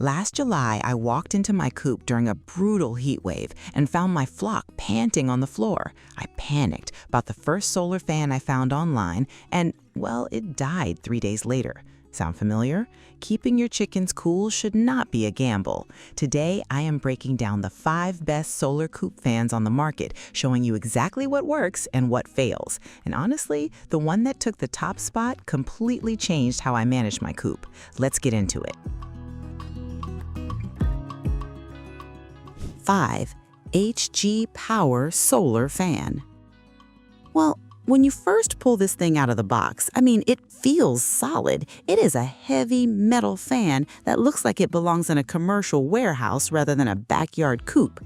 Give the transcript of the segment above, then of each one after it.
Last July, I walked into my coop during a brutal heat wave and found my flock panting on the floor. I panicked, bought the first solar fan I found online, and, well, it died 3 days later. Sound familiar? Keeping your chickens cool should not be a gamble. Today, I am breaking down the 5 best solar coop fans on the market, showing you exactly what works and what fails. And honestly, the one that took the top spot completely changed how I manage my coop. Let's get into it. 5. HG Power Solar Fan. Well, when you first pull this thing out of the box, it feels solid. It is a heavy metal fan that looks like it belongs in a commercial warehouse rather than a backyard coop.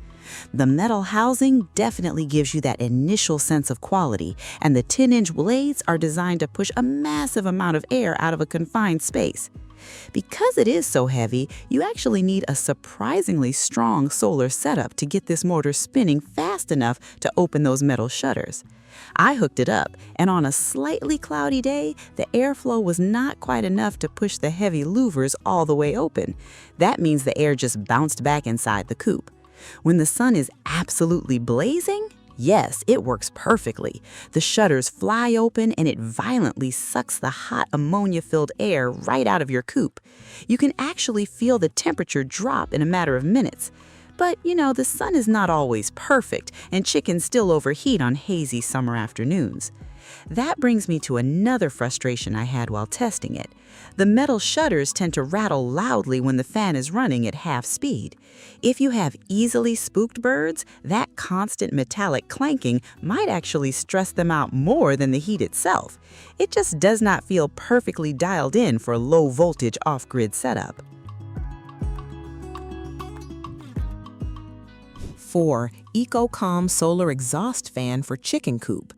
The metal housing definitely gives you that initial sense of quality, and the 10-inch blades are designed to push a massive amount of air out of a confined space. Because it is so heavy, you actually need a surprisingly strong solar setup to get this motor spinning fast enough to open those metal shutters. I hooked it up, and on a slightly cloudy day, the airflow was not quite enough to push the heavy louvers all the way open. That means the air just bounced back inside the coop. When the sun is absolutely blazing, yes, it works perfectly. The shutters fly open and it violently sucks the hot ammonia-filled air right out of your coop. You can actually feel the temperature drop in a matter of minutes. But, the sun is not always perfect, and chickens still overheat on hazy summer afternoons. That brings me to another frustration I had while testing it. The metal shutters tend to rattle loudly when the fan is running at half speed. If you have easily spooked birds, that constant metallic clanking might actually stress them out more than the heat itself. It just does not feel perfectly dialed in for a low-voltage off-grid setup. 4. ecoCalm Solar Exhaust Fan for Chicken Coop.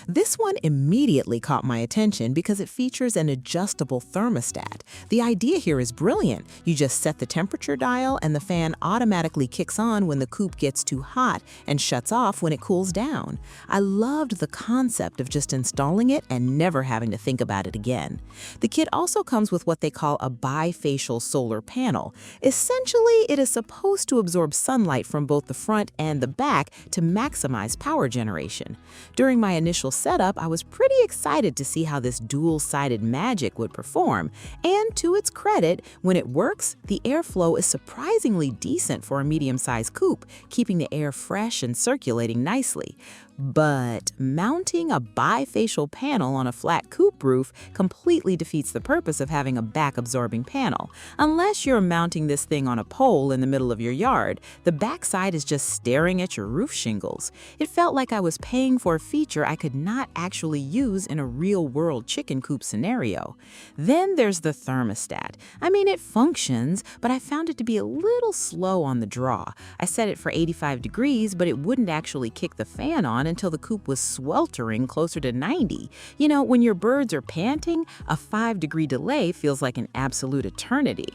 This one immediately caught my attention because it features an adjustable thermostat. The idea here is brilliant. You just set the temperature dial and the fan automatically kicks on when the coop gets too hot and shuts off when it cools down. I loved the concept of just installing it and never having to think about it again. The kit also comes with what they call a bifacial solar panel. Essentially, it is supposed to absorb sunlight from both the front and the back to maximize power generation. During my initial setup, I was pretty excited to see how this dual-sided magic would perform. And to its credit, when it works, the airflow is surprisingly decent for a medium-sized coop, keeping the air fresh and circulating nicely. But mounting a bifacial panel on a flat coop roof completely defeats the purpose of having a back-absorbing panel. Unless you're mounting this thing on a pole in the middle of your yard, the backside is just staring at your roof shingles. It felt like I was paying for a feature I could not actually use in a real-world chicken coop scenario. Then there's the thermostat. It functions, but I found it to be a little slow on the draw. I set it for 85 degrees, but it wouldn't actually kick the fan on until the coop was sweltering closer to 90. When your birds are panting, a 5-degree delay feels like an absolute eternity.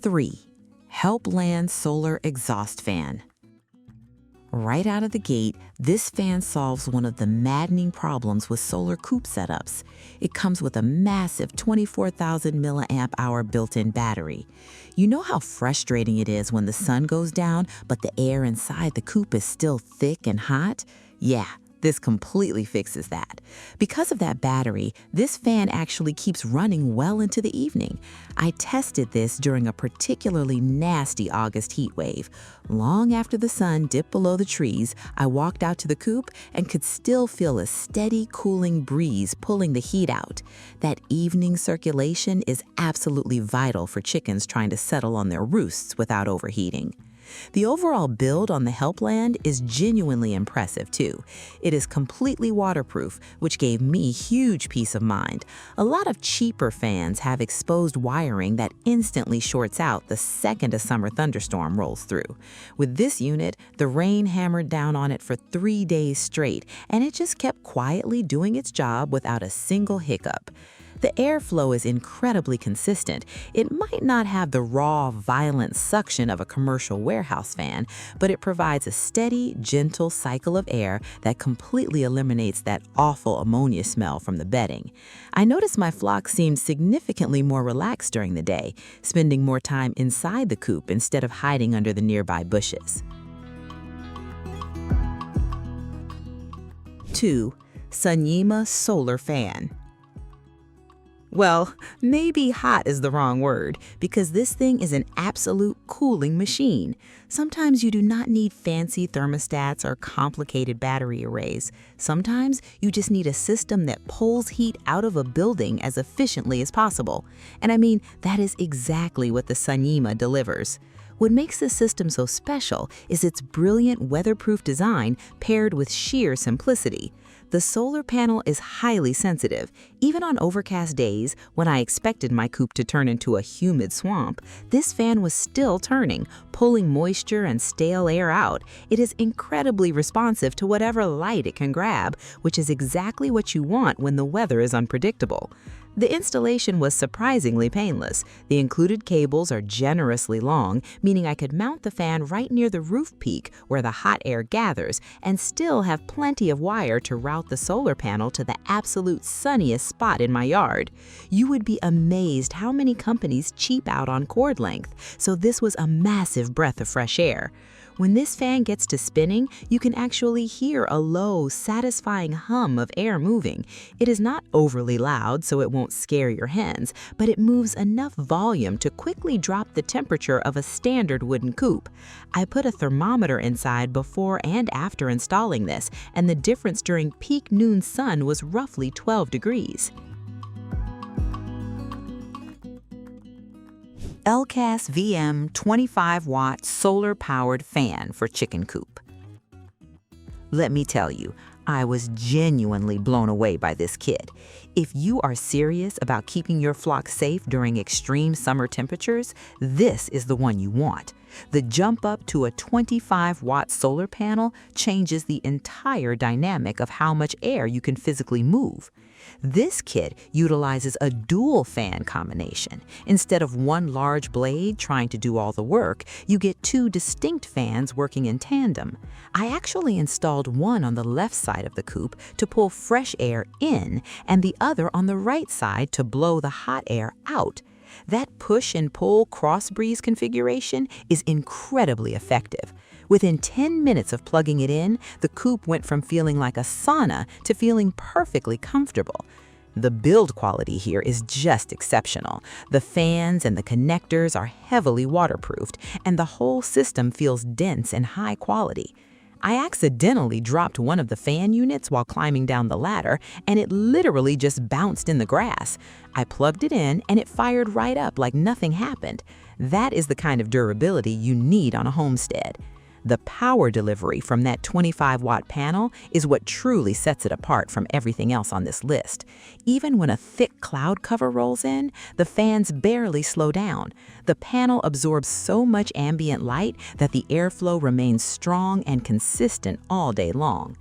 3. HelpLand Solar Exhaust Fan. Right out of the gate, this fan solves one of the maddening problems with solar coop setups. It comes with a massive 24,000 milliamp hour built-in battery. You know how frustrating it is when the sun goes down, but the air inside the coop is still thick and hot? Yeah. This completely fixes that. Because of that battery, this fan actually keeps running well into the evening. I tested this during a particularly nasty August heat wave. Long after the sun dipped below the trees, I walked out to the coop and could still feel a steady, cooling breeze pulling the heat out. That evening circulation is absolutely vital for chickens trying to settle on their roosts without overheating. The overall build on the HelpLand is genuinely impressive too. It is completely waterproof, which gave me huge peace of mind. A lot of cheaper fans have exposed wiring that instantly shorts out the second a summer thunderstorm rolls through. With this unit, the rain hammered down on it for 3 days straight, and it just kept quietly doing its job without a single hiccup. The airflow is incredibly consistent. It might not have the raw, violent suction of a commercial warehouse fan, but it provides a steady, gentle cycle of air that completely eliminates that awful ammonia smell from the bedding. I noticed my flock seemed significantly more relaxed during the day, spending more time inside the coop instead of hiding under the nearby bushes. 2. Sunyima Solar Fan. Well, maybe hot is the wrong word, because this thing is an absolute cooling machine. Sometimes you do not need fancy thermostats or complicated battery arrays. Sometimes you just need a system that pulls heat out of a building as efficiently as possible. And I mean, that is exactly what the Sunyima delivers. What makes this system so special is its brilliant weatherproof design paired with sheer simplicity. The solar panel is highly sensitive. Even on overcast days, when I expected my coop to turn into a humid swamp, this fan was still turning, pulling moisture and stale air out. It is incredibly responsive to whatever light it can grab, which is exactly what you want when the weather is unpredictable. The installation was surprisingly painless. The included cables are generously long, meaning I could mount the fan right near the roof peak where the hot air gathers and still have plenty of wire to route the solar panel to the absolute sunniest spot in my yard. You would be amazed how many companies cheap out on cord length, so this was a massive breath of fresh air. When this fan gets to spinning, you can actually hear a low, satisfying hum of air moving. It is not overly loud, so it won't scare your hens, but it moves enough volume to quickly drop the temperature of a standard wooden coop. I put a thermometer inside before and after installing this, and the difference during peak noon sun was roughly 12 degrees. lcasvoim 25-watt solar-powered fan for chicken coop. Let me tell you, I was genuinely blown away by this kit. If you are serious about keeping your flock safe during extreme summer temperatures, this is the one you want. The jump up to a 25-watt solar panel changes the entire dynamic of how much air you can physically move. This kit utilizes a dual fan combination. Instead of one large blade trying to do all the work, you get two distinct fans working in tandem. I actually installed one on the left side of the coop to pull fresh air in and the other on the right side to blow the hot air out. That push and pull cross breeze configuration is incredibly effective. Within 10 minutes of plugging it in, the coop went from feeling like a sauna to feeling perfectly comfortable. The build quality here is just exceptional. The fans and the connectors are heavily waterproofed, and the whole system feels dense and high quality. I accidentally dropped one of the fan units while climbing down the ladder, and it literally just bounced in the grass. I plugged it in, and it fired right up like nothing happened. That is the kind of durability you need on a homestead. The power delivery from that 25-watt panel is what truly sets it apart from everything else on this list. Even when a thick cloud cover rolls in, the fans barely slow down. The panel absorbs so much ambient light that the airflow remains strong and consistent all day long.